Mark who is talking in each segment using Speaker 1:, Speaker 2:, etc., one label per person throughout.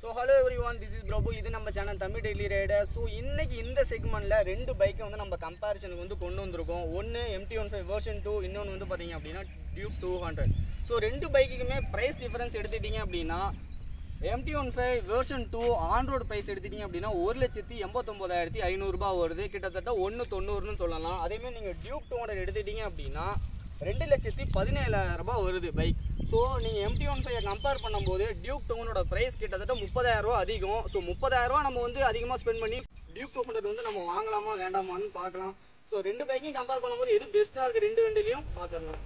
Speaker 1: So hello everyone, this is Prabhu. This is our channel Tamil Daily Rider. So இன்னைக்கு இந்த செக்மெண்ட்ல ரெண்டு பைக்கை வந்து நம்ம கம்பேரிசனுக்கு வந்து கொண்டு வந்திருக்கோம். ஒன்னு MT15 வெர்ஷன் 2, இன்னொன்னு வந்து பாத்தீங்க அப்படினா Duke 200. So ரெண்டு பைக்குக்குமே பிரைஸ் டிஃபரன்ஸ் எடுத்துட்டீங்க அப்படினா MT15 version 2 on road price எடுத்துட்டீங்க அப்படினா 1,89,500 ரூபாய் வருது. கிட்டத்தட்ட 190 ன்னு சொல்லலாம். அதே மாதிரி நீங்க Duke 200 எடுத்துட்டீங்க அப்படினா 2,17,000 ரூபாய் வருது பைக். ஸோ நீங்கள் MT15 கம்பேர் பண்ணும்போது டியூக் 200 ப்ரைஸ் கிட்டத்தட்ட 30,000 ரூபா அதிகம். ஸோ 30,000 ரூபா நம்ம வந்து அதிகமாக ஸ்பெண்ட் பண்ணி டியூக் 200 வந்து நம்ம வாங்கலாமா வேண்டாமான்னு பார்க்கலாம். ஸோ ரெண்டு பைக்கையும் கம்பேர் பண்ணும்போது எது பெஸ்ட்டாக இருக்குது ரெண்டு வண்டிலையும் பார்த்துடலாம்.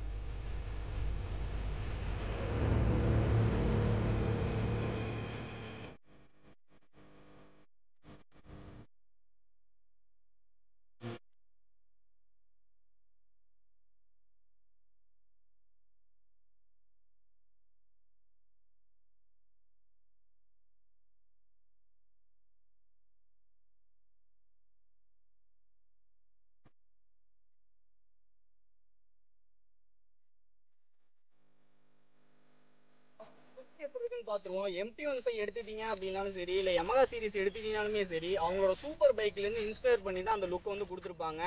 Speaker 1: பார்த்துருவோம். MT15 எடுத்துட்டீங்க அப்படின்னாலும் சரி, இல்லை Yamaha சீரிஸ் எடுத்துட்டீங்கனாலுமே சரி, அவங்களோட சூப்பர் பைக்லேருந்து இன்ஸ்பயர் பண்ணி தான் அந்த லுக்கை வந்து கொடுத்துருப்பாங்க.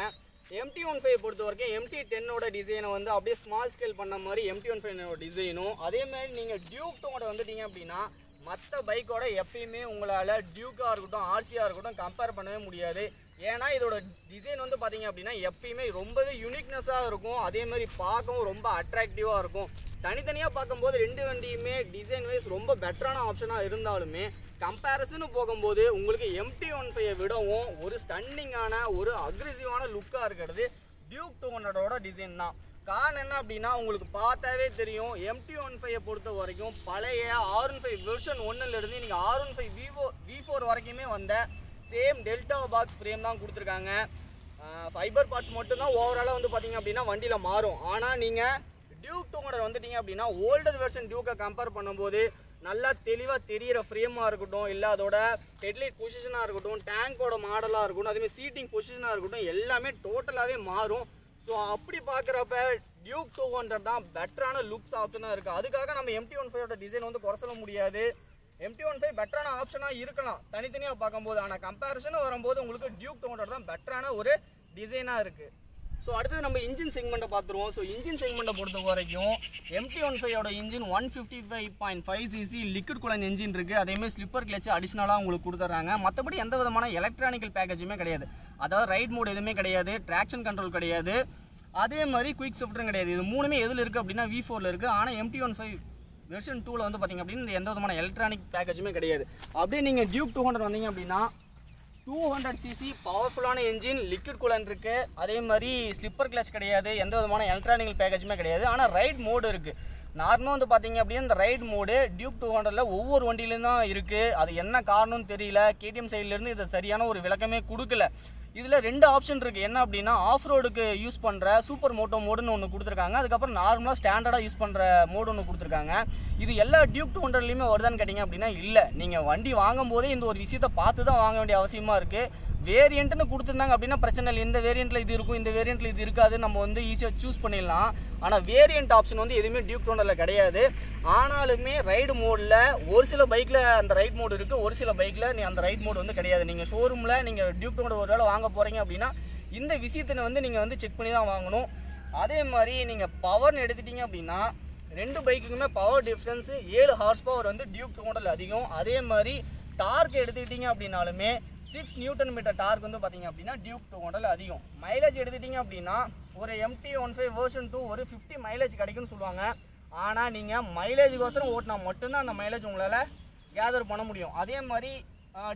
Speaker 1: MT15 பொறுத்த வரைக்கும் MT10ஓட டிசைனை வந்து அப்படியே ஸ்மால் ஸ்கேல் பண்ண மாதிரி MT15ஓட டிசைனும், அதே மாதிரி நீங்கள் டியூக் 200 வந்துட்டீங்க அப்படின்னா மற்ற பைக்கோட எப்பயுமே உங்களால் டியூக்காக இருக்கட்டும் ஆர்சியாக இருக்கட்டும் கம்பேர் பண்ணவே முடியாது. ஏன்னா இதோட டிசைன் வந்து பார்த்தீங்க அப்படின்னா எப்பயுமே ரொம்பவே யூனிக்னஸாக இருக்கும். அதே மாதிரி பார்க்கவும் ரொம்ப அட்ராக்டிவாக இருக்கும். தனித்தனியாக பார்க்கும்போது ரெண்டு வண்டியுமே டிசைன் வைஸ் ரொம்ப பெட்டரான ஆப்ஷனாக இருந்தாலுமே கம்பேரிசன் போகும்போது உங்களுக்கு MT15 விடவும் ஒரு ஸ்டன்னிங்கான ஒரு அக்ரெசிவான லுக்காக இருக்கிறது டியூக் 200ஓட டிசைன் தான். காரணம் என்ன அப்படின்னா உங்களுக்கு பார்த்தாவே தெரியும். MT15 பொறுத்த வரைக்கும் பழைய R15 வெர்ஷன் 1லேருந்து நீங்கள் R15 V4 வரைக்குமே வந்த சேம் டெல்டா பாக்ஸ் ஃப்ரேம் தான் கொடுத்துருக்காங்க. ஃபைபர் பார்ட்ஸ் மட்டும்தான் ஓவராலாக வந்து பார்த்தீங்க அப்படின்னா வண்டியில் மாறும். ஆனால் நீங்கள் டியூக் 200 வந்துட்டீங்க அப்படின்னா ஓல்டர் வெர்ஷன் டியூக்கை கம்பேர் பண்ணும்போது நல்லா தெளிவாக தெரிகிற ஃப்ரேமாக இருக்கட்டும், இல்லை அதோட ஹெட்லைட் பொசிஷனாக இருக்கட்டும், டேங்கோட மாடலாக இருக்கட்டும், அதேமாதிரி சீட்டிங் பொசிஷனாக இருக்கட்டும், எல்லாமே டோட்டலாகவே மாறும். ஸோ அப்படி பார்க்குறப்ப டியூக் 200 தான் பெட்டரான லுக்ஸ் ஆப்ஷனாக இருக்குது. அதுக்காக நம்ம MT15ஓட டிசைன் வந்து குறை சொல்ல முடியாது. MT15 பெட்டரான ஆப்ஷனாக இருக்கலாம் தனித்தனியாக பார்க்கும்போது. ஆனால் கம்பேரிசன் வரும்போது உங்களுக்கு டியூக் 200 தான் பெட்டரான ஒரு டிசைனாக இருக்குது. ஸோ அடுத்தது நம்ம இன்ஜின் செக்மெண்ட்டை பார்த்துருவோம். ஸோ இன்ஜின் செக்மெண்ட்டை பொறுத்த வரைக்கும் MT15ஓட engine 155.5 cc liquid coolant engine இருக்குது. அதேமாதிரி ஸ்லிப்பர் கிளச்சு அடிஷ்னலாக உங்களுக்கு கொடுத்துட்றாங்க. மற்றபடி எந்த விதமான எலக்ட்ரானிக்கல் பேக்கேஜுமே கிடையாது. அதாவது ரைட் மோட் எதுவுமே கிடையாது, ட்ராக்ஷன் கண்ட்ரோல் கிடையாது, அதே மாதிரி குயிக் ஷிஃப்ட்டும் கிடையாது. இது மூணுமே எதில் இருக்குது அப்படின்னா V4ல் இருக்குது. ஆனால் MT15 வெர்ஷன் 2ல் வந்து பார்த்திங்க அப்படின்னா எந்த விதமான எலக்ட்ரானிக் பேக்கேஜுமே கிடையாது. அப்படியே நீங்கள் டியூக் 200 வந்தீங்க அப்படின்னா 200 cc பவர்ஃபுல்லான என்ஜின், லிக்விட் கூலன் இருக்குது, அதே மாதிரி ஸ்லிப்பர் கிளச் கிடையாது, எந்த விதமான எலக்ட்ரானிக்கல் பேக்கேஜுமே கிடையாது. ஆனால் ரைட் மோடு இருக்குது. நார்மலாக வந்து பார்த்தீங்க அப்படின்னா இந்த ரைட் மோடு டியூக் 200ல் ஒவ்வொரு வண்டியிலும் தான் இருக்குது. அது என்ன காரணம்னு தெரியல. KTM சைட்லேருந்து இது சரியான ஒரு விளக்கமே கொடுக்கல. இதில் ரெண்டு ஆப்ஷன் இருக்குது. என்ன அப்படின்னா ஆஃப் ரோடுக்கு யூஸ் பண்ணுற சூப்பர் மோட்டோ மோடுன்னு ஒன்று கொடுத்துருக்காங்க. அதுக்கப்புறம் நார்மலாக ஸ்டாண்டர்டாக யூஸ் பண்ணுற மோடு ஒன்று கொடுத்துருக்காங்க. இது எல்லா டியூக் 200லையுமே வருதான்னு கேட்டிங்க அப்படின்னா இல்லை. நீங்கள் வண்டி வாங்கும் போதே இந்த ஒரு விஷயத்தை பார்த்து தான் வாங்க வேண்டிய அவசியமாக இருக்குது. வேரியண்ட்னு கொடுத்துருந்தாங்க அப்படின்னா பிரச்சனை இல்லை. இந்த வேரியண்ட்டில் இது இருக்கும், இந்த வேரியண்ட்டில் இது இருக்காது, நம்ம வந்து ஈஸியாக சூஸ் பண்ணிடலாம். ஆனால் வேரியண்ட் ஆப்ஷன் வந்து எதுவுமே டியூக் 200ல கிடையாது. ஆனாலுமே ரைடு மோடில் ஒரு சில பைக்கில் அந்த ரைட் மோடு இருக்குது, ஒரு சில பைக்கில் அந்த ரைட் மோடு வந்து கிடையாது. நீங்கள் ஷோரூமில் நீங்கள் டியூக் 200 ஒரு வேளை வாங்க போகிறீங்க அப்படின்னா இந்த விஷயத்தை வந்து நீங்கள் வந்து செக் பண்ணி தான் வாங்கணும். அதே மாதிரி நீங்கள் பவர்னு எடுத்துட்டீங்க அப்படின்னா ரெண்டு பைக்குக்குமே பவர் டிஃப்ரென்ஸு 7 ஹார்ஸ் பவர் வந்து டியூக் 200ல அதிகம். அதே மாதிரி டார்க் எடுத்துக்கிட்டீங்க அப்படின்னாலுமே 6 நியூட்டன் மீட்டர் டார்க் வந்து பார்த்தீங்க அப்படின்னா டியூக் 200ல அதிகம். மைலேஜ் எடுத்துட்டீங்க அப்படின்னா ஒரு MT15 வெர்ஷன் 2 ஒரு 50 மைலேஜ் கிடைக்கும்னு சொல்லுவாங்க. ஆனால் நீங்கள் மைலேஜுக்கோசரம் ஓட்டினா மட்டும்தான் அந்த மைலேஜ் உங்களால் கேதர் பண்ண முடியும். அதே மாதிரி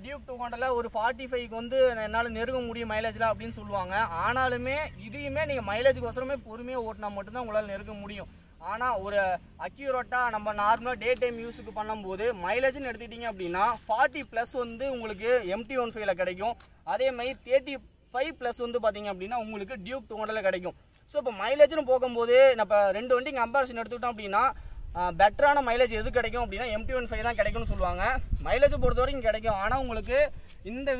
Speaker 1: டியூக் 200ல ஒரு 45க்கு வந்து என்னால் நெருங்க முடியும் மைலேஜில் அப்படின்னு சொல்லுவாங்க. ஆனாலுமே இதையுமே நீங்கள் மைலேஜுக்கோசரமே பொறுமையாக ஓட்டினா மட்டும்தான் உங்களால் நெருங்க முடியும். ஆனால் ஒரு அக்யூரேட்டாக நம்ம நார்மலாக டே டைம் யூஸுக்கு பண்ணும்போது மைலேஜ்னு எடுத்துக்கிட்டிங்க அப்படின்னா 40+ வந்து உங்களுக்கு MT15ல கிடைக்கும். அதே மாதிரி 35+ வந்து பார்த்தீங்க அப்படின்னா உங்களுக்கு டியூக் 200ல கிடைக்கும். ஸோ இப்போ மைலேஜ்னு போகும்போது நம்ம ரெண்டு வண்டி கம்பேரிசன் எடுத்துக்கிட்டோம் அப்படின்னா பெட்டரான மைலேஜ் எது கிடைக்கும் அப்படின்னா MT15 தான் கிடைக்கும்னு சொல்லுவாங்க. மைலேஜை பொறுத்த வரைக்கும் கிடைக்கும். ஆனால் உங்களுக்கு இந்த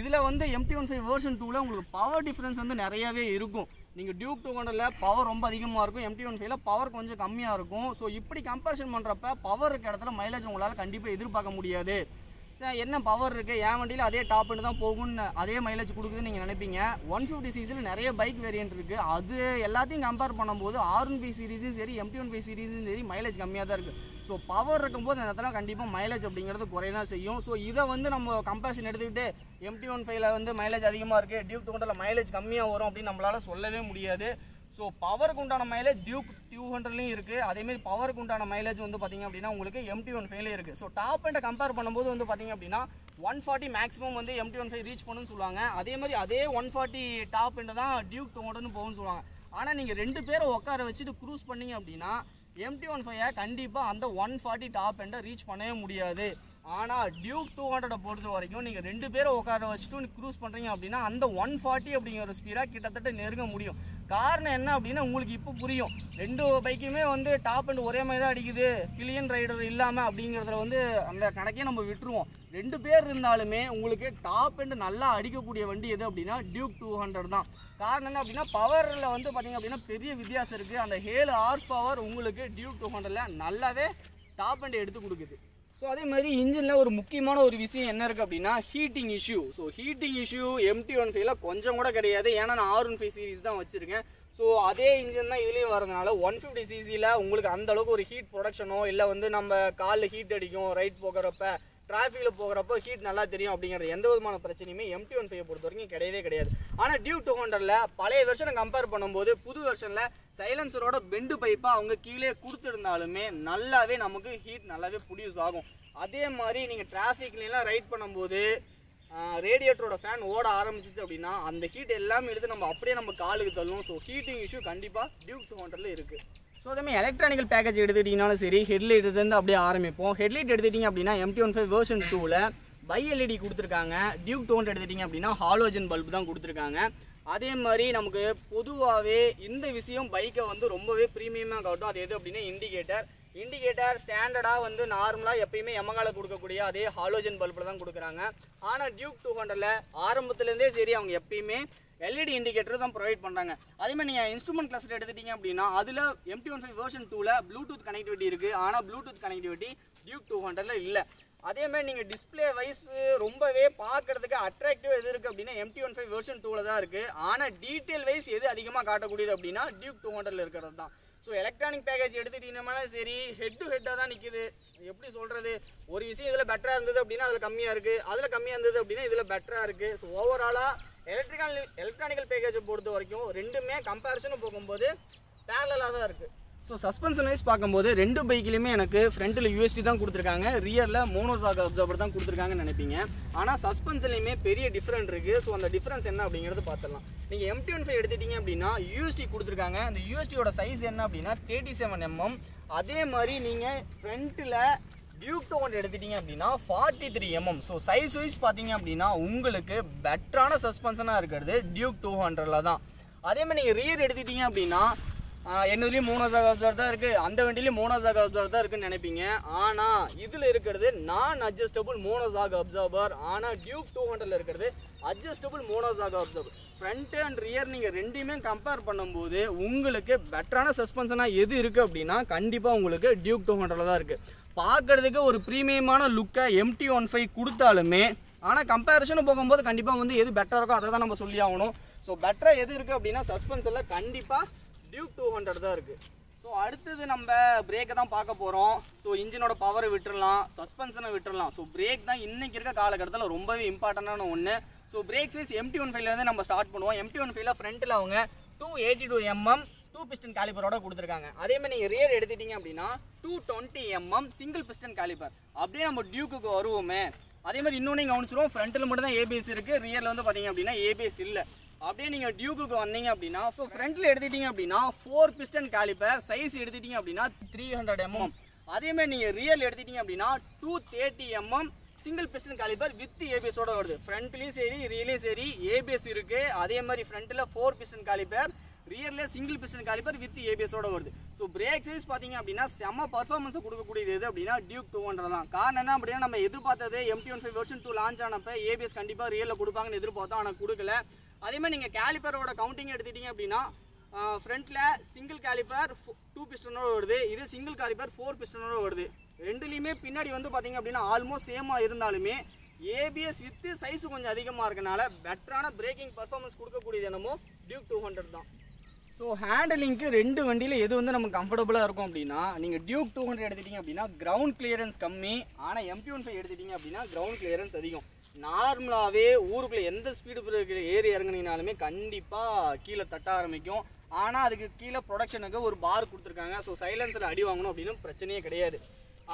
Speaker 1: இதில் வந்து MT15 வெர்ஷன் 2ல உங்களுக்கு பவர் டிஃப்ரென்ஸ் வந்து நிறையாவே இருக்கும். நீங்கள் டியூக் 200ல பவர் ரொம்ப அதிகமாக இருக்கும், MT15ல பவர் கொஞ்சம் கம்மியாக இருக்கும். ஸோ இப்படி கம்பேரிசன் பண்ணுறப்ப பவர் இருக்க இடத்துல மைலேஜ் உங்களால் கண்டிப்பாக எதிர்பார்க்க முடியாது. என்ன பவர் இருக்குது, என் வண்டியில் அதே டாப்னு தான் போகும்னு அதே மைலேஜ் கொடுக்குதுன்னு நீங்கள் நினைப்பீங்க. 150cc நிறைய பைக் வேரியன்ட் இருக்குது. அது எல்லாத்தையும் கம்பேர் பண்ணும்போது R15 சீரிஸும் சரி MT15 சீரிஸும் சரி மைலேஜ் கம்மியாக தான் இருக்குது. ஸோ பவர் இருக்கும்போது அந்த இடத்துல கண்டிப்பாக மைலேஜ் அப்படிங்கிறது குறைய தான் செய்யும். ஸோ இதை வந்து நம்ம கம்பேரிசன் எடுத்துக்கிட்டு MT15 வந்து மைலேஜ் அதிகமாக இருக்குது, டியூக் 200 மைலேஜ் கம்மியாக வரும் அப்படின்னு நம்மளால் சொல்லவே முடியாது. ஸோ பவருக்கு உண்டான மைலேஜ் டியூக் 200லையும் இருக்குது. அதேமாதிரி பவருக்கு உண்டான மைலேஜ் வந்து பார்த்திங்க அப்படின்னா உங்களுக்கு MT15 இருக்குது. ஸோ டாப் அண்டை கம்பேர் பண்ணும்போது வந்து பார்த்திங்க அப்படின்னா 140 மேக்ஸிமம் வந்து MT15 ரீச் பண்ணுன்னு சொல்லுவாங்க. அதே மாதிரி அதே 140 டாப் எண்டை தான் டியூக் 200ன்னு போகும்னு சொல்லுவாங்க. ஆனால் நீங்கள் 2 பேரை உட்கார வச்சுட்டு க்ரூஸ் பண்ணிங்க அப்படின்னா MT15 கண்டிப்பாக அந்த 140 டாப் எண்டை ரீச் பண்ணவே முடியாது. ஆனால் டியூக் 200 பொறுத்த வரைக்கும் நீங்கள் 2 பேரை உட்கார வச்சுட்டு க்ரூஸ் பண்ணுறீங்க அப்படின்னா அந்த 140 அப்படிங்கிற ஸ்பீடாக கிட்டத்தட்ட நெருங்க முடியும். காரணம் என்ன அப்படின்னா உங்களுக்கு இப்போ புரியும். 2 பைக்குமே வந்து டாப் அண்ட் ஒரே மாதிரி தான் அடிக்குது, பில்லியன் ரைடர் இல்லாமல் அப்படிங்கிறதுல வந்து அந்த கணக்கே நம்ம விட்டுருவோம். 2 பேர் இருந்தாலுமே உங்களுக்கு டாப் அண்ட் நல்லா அடிக்கக்கூடிய வண்டி எது அப்படின்னா டியூக் 200 தான். காரணம் என்ன அப்படின்னா பவரில் வந்து பார்த்திங்க அப்படின்னா பெரிய வித்தியாசம் இருக்குது. அந்த 7 ஹார்ஸ் பவர் உங்களுக்கு டியூக் 200ல நல்லாவே டாப் அண்ட் எடுத்து கொடுக்குது. ஸோ அதே மாதிரி இன்ஜினில் ஒரு முக்கியமான ஒரு விஷயம் என்ன இருக்குது அப்படின்னா heating issue. So heating issue MT15 கொஞ்சம் கூட கிடையாது. ஏன்னா நான் R15 சீரிஸ் தான் வச்சுருக்கேன். ஸோ அதே இன்ஜின் தான் இதுலேயும் வரதுனால 150cc உங்களுக்கு அந்த அளவுக்கு ஒரு ஹீட் ப்ரொடக்ஷனோ இல்லை வந்து நம்ம காலில் ஹீட் அடிக்கும், ரைட் போகிறப்ப டிராஃபிக்கில் போகிறப்போ ஹீட் நல்லா தெரியும் அப்படிங்கிறது எந்த விதமான பிரச்சனையுமே MT15 பொறுத்த வரைக்கும் கிடையவே கிடையாது. ஆனால் டியூக் 200ல பழைய வெர்ஷனை கம்பேர் பண்ணும்போது புது வெர்ஷனில் சைலன்சரோட பெண்டு பைப்பாக அவங்க கீழே கொடுத்துருந்தாலுமே நல்லாவே நமக்கு ஹீட் நல்லாவே ப்ரொடியூஸ் ஆகும். அதே மாதிரி நீங்கள் டிராஃபிக்லாம் ரைட் பண்ணும்போது ரேடியேட்டரோட ஃபேன் ஓட ஆரம்பிச்சிச்சு அப்படின்னா அந்த ஹீட் எல்லாமே எடுத்து நம்ம அப்படியே நம்ம காலுக்கு தள்ளும். ஸோ ஹீட்டிங் இஷ்யூ கண்டிப்பாக டியூக் 200ல இருக்குது. ஸோ அதேமாதிரி எலக்ட்ரானிக்கல் பேக்கேஜ் எடுத்துக்கிட்டிங்கனாலும் சரி, ஹெட்லைட் இருந்து அப்படியே ஆரம்பிப்போம். ஹெட்லைட் எடுத்துக்கிட்டிங்க அப்படின்னா MT15 வெர்ஷன் 2ல பை LED கொடுத்துருக்காங்க. டியூக் 200 எடுத்துக்கிட்டிங்க அப்படின்னா ஹாலோஜன் பல்ப் தான் கொடுத்துருக்காங்க. அதே மாதிரி நமக்கு பொதுவாகவே இந்த விஷயம் பைக்கை வந்து ரொம்பவே ப்ரீமியமாக காட்டும். அது எது அப்படின்னா இண்டிகேட்டர் ஸ்டாண்டர்டாக வந்து நார்மலாக எப்பயுமே எமகால கொடுக்கக்கூடிய அதே ஹாலோஜன் பல்பில் தான் கொடுக்குறாங்க. ஆனால் டியூக் 200ல ஆரம்பத்துலேருந்தே சரி அவங்க எப்பயுமே LED இண்டிகேட்டர் தான் ப்ரொவைட் பண்ணுறாங்க. அதேமாதிரி நீங்கள் இன்ஸ்ட்ருமெண்ட் கிளஸ்டர் எடுத்துட்டிங்க அப்படின்னா அதில் MT15 வெர்ஷன் 2ல ப்ளூடூத் கனெக்டிவிட்டி இருக்குது. ஆனால் ப்ளூடூத் கனெக்டிவிட்டி டியூக் 200ல இல்லை. அதேமாதிரி நீங்கள் டிஸ்பிளே வைஸ் ரொம்பவே பார்க்குறதுக்கு அட்ராக்டிவ் எது இருக்குது அப்படின்னா MT15 வெர்ஷன் 2ல தான் இருக்குது. ஆனால் டீட்டெயில் வைஸ் எது அதிகமாக காட்டக்கூடியது அப்படின்னா டியூக் 200ல இருக்கிறது தான். ஸோ எலக்ட்ரானிக் பேக்கேஜ் எடுத்துக்கிட்டீங்கன்னா சரி ஹெட் டு ஹெட்டாக தான் நிற்கிது. எப்படி சொல்கிறது, ஒரு விஷயம் இதில் பெட்டராக இருந்தது அப்படின்னா அதில் கம்மியாக இருக்குது, அதில் கம்மியாக இருந்தது அப்படின்னா இதில் பெட்டராக இருக்குது. ஸோ ஓவராலாக எலக்ட்ரானிக்கல் பேக்கேஜை பொறுத்த வரைக்கும் ரெண்டுமே கம்பேரிசன் போகும்போது பேரலாக தான் இருக்குது. ஸோ சஸ்பென்ஷன் வைஸ் பார்க்கும்போது 2 பைக்லையுமே எனக்கு ஃப்ரண்ட்டில் USD தான் கொடுத்துருக்காங்க, ரியரில் மோனோசாக் அப்சர்வர் தான் கொடுத்துருக்காங்கன்னு நினைப்பீங்க. ஆனால் சஸ்பென்ஷன்லையுமே பெரிய டிஃப்ரெண்ட் இருக்குது. ஸோ அந்த டிஃப்ரென்ஸ் என்ன அப்படிங்கிறது பார்த்துடலாம். நீங்கள் MT15 எடுத்துட்டிங்க அப்படின்னா USD கொடுத்துருக்காங்க. அந்த USDயோட சைஸ் என்ன அப்படின்னா 37 mm. அதே மாதிரி நீங்கள் ஃப்ரண்ட்டில் டியூக் 200 எடுத்துட்டிங்க அப்படின்னா 43 mm. ஸோ சைஸ் வைஸ் பார்த்தீங்க அப்படின்னா உங்களுக்கு பெட்டரான சஸ்பென்ஷனாக இருக்கிறது டியூக் 200ல தான். அதே மாதிரி நீங்கள் ரியர் எடுத்துட்டிங்க அப்படின்னா என்னதுலேயும் மோனோசாக் அப்சர்வர் தான் இருக்குது, அந்த வண்டிலையும் மோனோசாக் அப்சர்வர் தான் இருக்குன்னு நினைப்பீங்க. ஆனால் இதில் இருக்கிறது நான் அட்ஜஸ்டபுள் மோனோசாக் அப்சர்வர். ஆனால் டியூக் 200ல இருக்கிறது adjustable monoshock observer. Front and rear நீங்கள் ரெண்டையுமே கம்பேர் பண்ணும்போது உங்களுக்கு பெட்டரான சஸ்பென்ஷனாக எது இருக்குது அப்படின்னா கண்டிப்பாக உங்களுக்கு டியூக் 200ல தான் இருக்குது. பார்க்குறதுக்கு ஒரு ப்ரீமியமான லுக்கை MT15 கொடுத்தாலுமே ஆனால் கம்பேரிசன் போகும்போது கண்டிப்பாக வந்து எது பெட்டராக இருக்கோ அதை தான் நம்ம சொல்லி ஆகணும். ஸோ பெட்டராக எது இருக்குது அப்படின்னா சஸ்பென்ஷனில் கண்டிப்பாக டியூக் 200 தான் இருக்குது. ஸோ அடுத்தது நம்ம பிரேக்கை தான் பார்க்க போகிறோம். ஸோ இன்ஜினோட பவரை விட்டுடலாம், சஸ்பென்ஷனை விட்டுடலாம். ஸோ பிரேக் தான் இன்றைக்கி இருக்க காலகட்டத்தில் ரொம்பவே இம்பார்ட்டண்டான ஒன்று. ஸோ பிரேக்ஸ் வைஸ் MT15லேருந்து நம்ம ஸ்டார்ட் பண்ணுவோம். MT15ல ஃப்ரண்ட்டில் அவங்க 282 mm 2 பிஸ்டன் காலிபரோட கொடுத்துருக்காங்க. அதேமாதிரி நீங்கள் ரியர் எடுத்துட்டிங்க அப்படின்னா 220 mm சிங்கிள் பிஸ்டன் காலிபர். அப்படியே நம்ம டியூக்குக்கு வருவோமே. அதே மாதிரி இன்னொன்று கவனிச்சிருவோம், ஃப்ரண்ட்டில் மட்டும் தான் ABS இருக்குது, ரியரில் வந்து பார்த்தீங்க அப்படின்னா ABS இல்லை. அப்படியே நீங்கள் டியூக்குக்கு வந்தீங்க அப்படின்னா ஸோ ஃப்ரண்ட்டில் எடுத்துட்டிங்க அப்படின்னா 4 பிஸ்டன் காலிபர் சைஸ் எடுத்துட்டிங்க அப்படின்னா 300 mm. அதேமாதிரி நீங்கள் ரியல் எடுத்துட்டிங்க அப்படின்னா 230 mm single piston caliper with ABSோட வருது. ஃப்ரண்ட்லேயும் சரி ரியலையும் சரி ABS இருக்குது. அதே மாதிரி ஃப்ரண்ட்டில் 4 பிஸ்டன் காலிபர், ரியரில் சிங்கிள் பிஸ்டன் காலிபர் வித் ABSோட வருது. ஸோ பிரேக் சைஸ் பார்த்தீங்க அப்படின்னா செம்ம பர்ஃபார்மன்ஸை கொடுக்கக்கூடியது எது அப்படின்னா டியூக் 200 தான். காரணம் என்ன அப்படின்னா நம்ம எதிர்பார்த்தது MT15 வெர்ஷன் 2 லான்ச் ஆனப்போ ABS கண்டிப்பாக ரியலில் கொடுப்பாங்கன்னு எதிர்பார்த்தோம், ஆனால் கொடுக்கல. அதே மாதிரி நீங்கள் கேலிப்பரோட கவுண்டிங் எடுத்துட்டிங்க அப்படின்னா ஃப்ரண்ட்டில் சிங்கிள் கேலிப்பர் 2 பிஸ்டனோட வருது, இது சிங்கிள் காலிபர் 4 பிஸ்டனோட வருது. ரெண்டுலேயுமே பின்னாடி வந்து பார்த்தீங்க அப்படின்னா ஆல்மோஸ்ட் சேமாக இருந்தாலுமே ஏபிஎஸ் வித் சைஸு கொஞ்சம் அதிகமாக இருக்கனால பெட்டரான பிரேக்கிங் பர்ஃபார்மன்ஸ் கொடுக்கக்கூடியது என்னமோ டியூக் 200 தான். ஸோ ஹேண்டலிங்க்கு ரெண்டு வண்டியில் எது வந்து நமக்கு கம்ஃபர்டபுளாக இருக்கும் அப்படின்னா, நீங்கள் டியூக் 200 எடுத்துட்டீங்க அப்படின்னா கிரவுண்ட் கிளியரன்ஸ் கம்மி, ஆனால் MT-15 எடுத்துட்டீங்க அப்படின்னா கிரவுண்ட் கிளியரன்ஸ் அதிகம். நார்மலாகவே ஊருக்குள்ளே எந்த ஸ்பீடு பிரேக்கில் ஏறி இறங்குனீங்கனாலுமே கண்டிப்பாக கீழே தட்ட ஆரம்பிக்கும். ஆனால் அதுக்கு கீழே ப்ரொடக்ஷனுக்கு ஒரு பார் கொடுத்துருக்காங்க. ஸோ சைலன்ஸில் அடி வாங்கணும் அப்படின்னு பிரச்சனையே கிடையாது.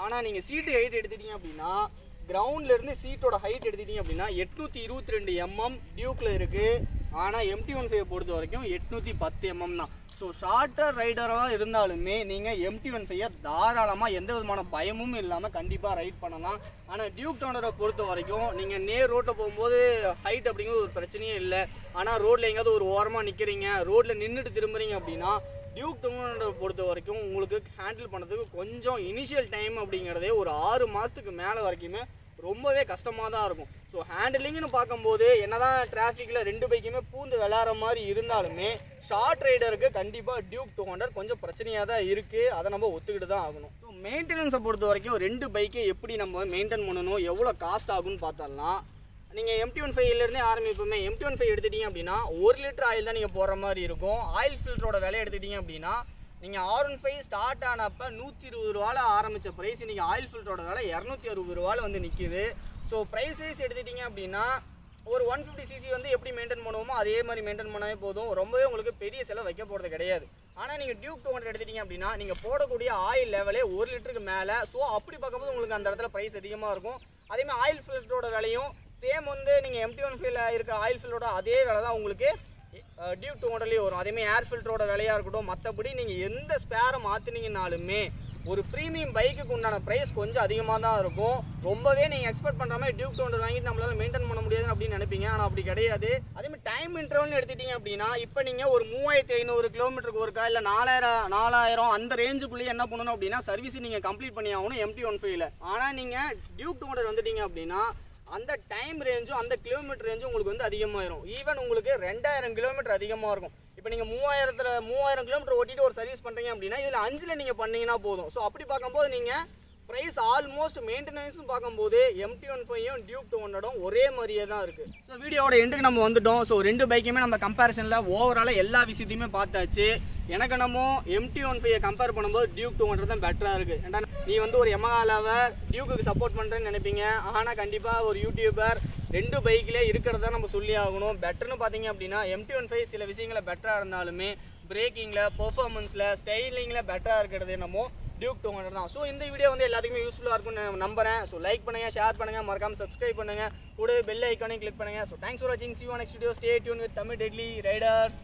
Speaker 1: ஆனால் நீங்கள் சீட்டு ஹைட் எடுத்துட்டீங்க அப்படின்னா, கிரவுண்ட்லேருந்து சீட்டோட ஹைட் எடுத்துட்டீங்க அப்படின்னா 822 mm டியூக்கில் இருக்குது. ஆனால் MT-15 பொறுத்த வரைக்கும் 810 mm தான். ஸோ ஷார்ட்டர் ரைடராக இருந்தாலுமே நீங்கள் MT-15 தாராளமாக எந்த விதமான பயமும் இல்லாமல் கண்டிப்பாக ரைட் பண்ணலாம். ஆனால் டியூக் 200 பொறுத்த வரைக்கும் நீங்கள் நேர் ரோட்டில் போகும்போது ஹைட் அப்படிங்கிறது ஒரு பிரச்சனையே இல்லை. ஆனால் ரோட்டில் எங்கேயாவது ஒரு ஓரமாக நிற்கிறீங்க, ரோட்டில் நின்றுட்டு திரும்புறீங்க அப்படின்னா டியூக் 200 பொறுத்த வரைக்கும் உங்களுக்கு ஹேண்டில் பண்ணுறதுக்கு கொஞ்சம் இனிஷியல் டைம் அப்படிங்கிறதே ஒரு 6 மாதத்துக்கு மேலே வரைக்குமே ரொம்பவே கஷ்டமாக தான் இருக்கும். ஸோ ஹேண்டிலிங்னு பார்க்கும்போது என்னதான் டிராஃபிக்கில் ரெண்டு பைக்குமே பூந்து விளையாடுற மாதிரி இருந்தாலுமே ஷார்ட் ரைடருக்கு கண்டிப்பாக டியூக் 200 கொஞ்சம் பிரச்சனையாக தான் இருக்குது. அதை நம்ம ஒத்துக்கிட்டு தான் ஆகணும். ஸோ மெயின்டெனன்ஸை பொறுத்த வரைக்கும் ரெண்டு பைக்கை எப்படி நம்ம மெயின்டைன் பண்ணணும், எவ்வளோ காஸ்ட் ஆகும்னு பார்த்தோம்னா, நீங்கள் MT-15 ஆரம்பிப்போமே. MT-15 எடுத்துட்டீங்க அப்படின்னா 1 லிட்டர் ஆயில் தான் நீங்கள் போடுற மாதிரி இருக்கும். ஆயில் ஃபில்டரோட விலை எடுத்துட்டீங்க அப்படின்னா நீங்கள் R15 ஸ்டார்ட் ஆனப்போ 120 ரூபாவில் ஆரம்பித்த ப்ரைஸ் இன்றைக்கி ஆயில் ஃபில்டரோட விலை 260 ரூபாவில் வந்து நிற்கிது. ஸோ ப்ரைஸ் வைஸ் எடுத்துட்டிங்க அப்படின்னா ஒரு 150cc வந்து எப்படி மெயின்டைன் பண்ணுவோமோ அதே மாதிரி மெயின்டைன் பண்ணாவே போதும். ரொம்பவே உங்களுக்கு பெரிய செலவு வைக்க போகிறது கிடையாது. ஆனால் நீங்கள் டியூக் 200 எடுத்துட்டீங்க அப்படின்னா நீங்கள் போடக்கூடிய ஆயில் லெவலே 1 லிட்டருக்கு மேலே. ஸோ அப்படி பார்க்கும்போது உங்களுக்கு அந்த இடத்துல ப்ரைஸ் அதிகமாக இருக்கும். அதேமாதிரி ஆயில் ஃபில்டரோட விலையும் சேம் வந்து நீங்கள் MT-15 இருக்க ஆயில் ஃபில்டரோட அதே விலை தான் உங்களுக்கு டியூக் 200 வரும். அதேமாதிரி ஏர் ஃபில்டரோட விலையாக இருக்கட்டும், மற்றபடி நீங்கள் எந்த ஸ்பேரை மாற்றினீங்கனாலுமே ஒரு ப்ரீமியம் பைக்குக்கு உண்டான ப்ரைஸ் கொஞ்சம் அதிகமாக தான் இருக்கும். ரொம்பவே நீங்கள் எக்ஸ்பெக்ட் பண்ணுற மாதிரி டியூக் 200 வாங்கிட்டு நம்மளால் மெயின்டைன் பண்ண முடியாது அப்படின்னு நினைப்பீங்க. ஆனால் அப்படி கிடையாது. அதேமாதிரி டைம் இன்டர்வல்னு எடுத்துட்டீங்க அப்படின்னா இப்போ நீங்கள் ஒரு 3500 கிலோமீட்டருக்கு ஒருக்கா இல்லை 4000 அந்த ரேஞ்சுக்குள்ளேயே என்ன பண்ணணும் அப்படின்னா சர்வீஸ் நீங்கள் கம்ப்ளீட் பண்ணி ஆகணும் MT-15. ஆனால் நீங்கள் டியூக் 200 வந்துட்டீங்க அப்படின்னா அந்த டைம் ரேஞ்சும் அந்த கிலோமீட்டர் ரேஞ்சும் உங்களுக்கு வந்து அதிகமாகிடும். ஈவன் உங்களுக்கு 2000 கிலோமீட்டர் அதிகமாக இருக்கும். இப்போ நீங்கள் 3000 கிலோமீட்டர் ஓட்டிட்டு ஒரு சர்வீஸ் பண்ணுறீங்க அப்படின்னா இதில் 5ல் நீங்கள் பண்ணீங்கன்னா போதும். ஸோ அப்படி பார்க்கும்போது நீங்கள் ப்ரைஸ் ஆல்மோஸ்ட் மெயின்டெனன்ஸும் பார்க்கும்போது MT-15 டியூக் 200 ஒரே மாதிரியே தான் இருக்குது. ஸோ வீடியோட எண்டுக்கு நம்ம வந்துட்டோம். ஸோ ரெண்டு பைக்குமே நம்ம கம்பேரிசனில் ஓவராலாக எல்லா விஷயத்தையுமே பார்த்தாச்சு. எனக்கு நம்ம MT-15 கம்பேர் பண்ணும்போது டியூக் 200 தான் பெட்டராக இருக்குது. ஏன்னா நீ வந்து ஒரு Yamaha லவர் டியூக்கு சப்போர்ட் பண்ணுறேன்னு நினைப்பீங்க. ஆனால் கண்டிப்பாக ஒரு யூடியூபர் ரெண்டு பைக்கிலே இருக்கிறத நம்ம சொல்லி ஆகணும். பெட்டர்னு பார்த்தீங்க அப்படின்னா MT-15 சில விஷயங்களை பெட்டராக இருந்தாலுமே பிரேக்கிங்கில், பெர்ஃபார்மன்ஸில், ஸ்டைலிங்கில் பெட்டராக இருக்கிறது என்னமோ டியூக் 200 தான். ஸோ இந்த வீடியோ வந்து எல்லாத்துக்குமே யூஸ்ஃபுல்லாக இருக்கும்னு நம்புறேன். ஸோ லைக் பண்ணுங்கள், ஷேர் பண்ணுங்கள், மறக்காமல் சப்ஸ்கிரைப் பண்ணுங்கள், கூட பெல் ஐக்கானையும் கிளிக் பண்ணுங்கள். ஸோ தேங்க்ஸ் ஃபார் வாட்சிங். See you on next video. Stay tuned with Tamil Deadly Riders.